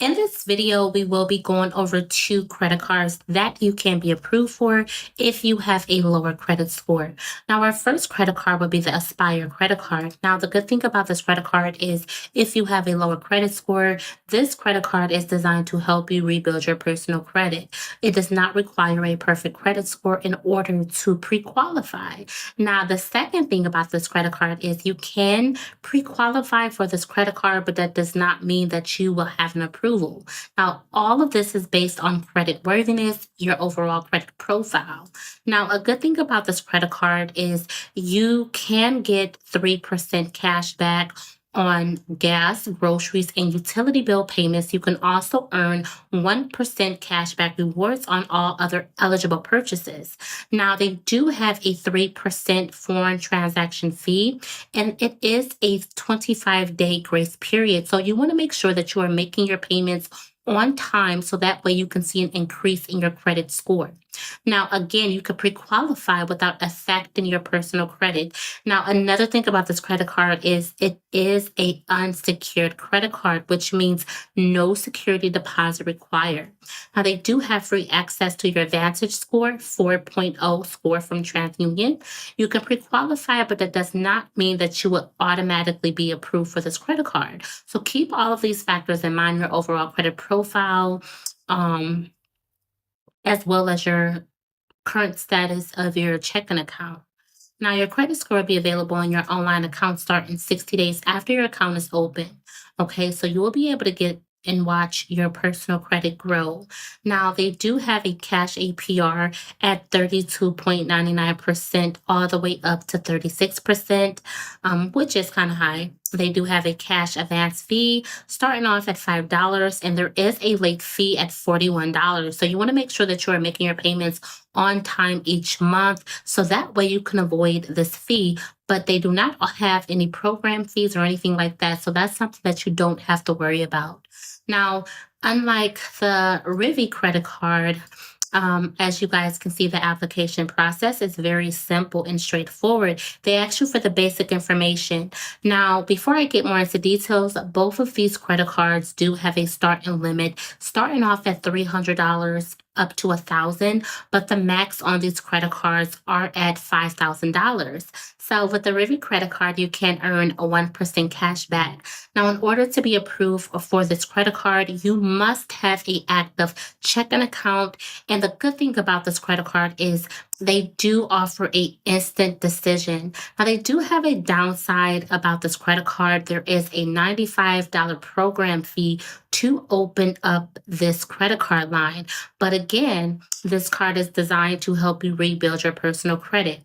In this video, we will be going over two credit cards that you can be approved for if you have a lower credit score. Now, our first credit card would be the Aspire credit card. Now, the good thing about this credit card is if you have a lower credit score, this credit card is designed to help you rebuild your personal credit. It does not require a perfect credit score in order to pre-qualify. Now, the second thing about this credit card is you can pre-qualify for this credit card, but that does not mean that you will have an approval. Now, all of this is based on credit worthiness, your overall credit profile. Now, a good thing about this credit card is you can get 3% cash back on gas, groceries, and utility bill payments. You can also earn 1% cashback rewards on all other eligible purchases. Now, they do have a 3% foreign transaction fee, and it is a 25-day grace period. So you want to make sure that you are making your payments on time so that way you can see an increase in your credit score. Now, again, you could pre-qualify without affecting your personal credit. Now, another thing about this credit card is it is a unsecured credit card, which means no security deposit required. Now, they do have free access to your Vantage score, 4.0 score from TransUnion. You can pre-qualify, but that does not mean that you will automatically be approved for this credit card. So keep all of these factors in mind, your overall credit profile, um, as well as your current status of your checking account. Now, your credit score will be available on your online account starting 60 days after your account is open. Okay, so you will be able to get and watch your personal credit grow. Now, they do have a cash APR at 32.99% all the way up to 36%, which is kind of high. They do have a cash advance fee starting off at $5, and there is a late fee at $41. So you want to make sure that you are making your payments on time each month so that way you can avoid this fee. But they do not have any program fees or anything like that. So that's something that you don't have to worry about. Now, unlike the Rivi credit card, as you guys can see, the application process is very simple and straightforward. They ask you for the basic information. Now, before I get more into details, both of these credit cards do have a starting limit, starting off at $300 up to $1,000, but the max on these credit cards are at $5,000. So with the Rivi credit card, you can earn a 1% cash back. Now, in order to be approved for this credit card, you must have a active checking account. And the good thing about this credit card is they do offer a instant decision. Now, they do have a downside about this credit card. There is a $95 program fee to open up this credit card line. But again, this card is designed to help you rebuild your personal credit.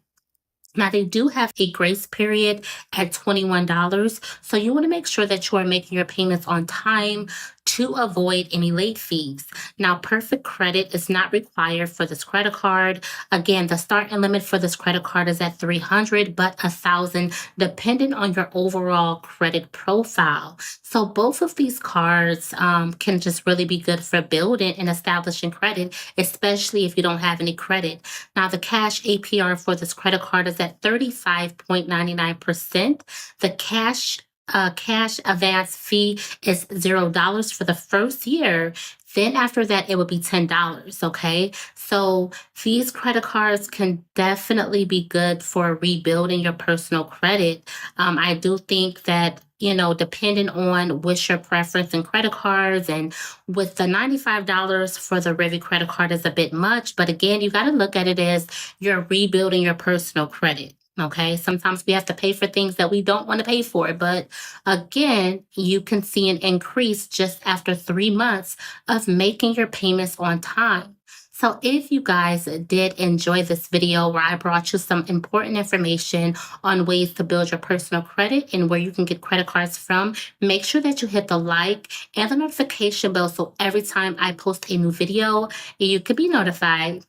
Now, they do have a grace period at $21. So you want to make sure that you are making your payments on time to avoid any late fees. Now, perfect credit is not required for this credit card. Again, the starting limit for this credit card is at $300, but $1,000, depending on your overall credit profile. So both of these cards can just really be good for building and establishing credit, especially if you don't have any credit. Now, the cash APR for this credit card is at 35.99%. The cash advance fee is $0 for the first year. Then after that, it would be $10. Okay. So these credit cards can definitely be good for rebuilding your personal credit. I do think that, depending on what's your preference in credit cards, and with the $95 for the Rivi credit card is a bit much. But again, you got to look at it as you're rebuilding your personal credit. Okay, sometimes we have to pay for things that we don't want to pay for. But again, you can see an increase just after 3 months of making your payments on time. So if you guys did enjoy this video where I brought you some important information on ways to build your personal credit and where you can get credit cards from, make sure that you hit the like and the notification bell so every time I post a new video, you can be notified.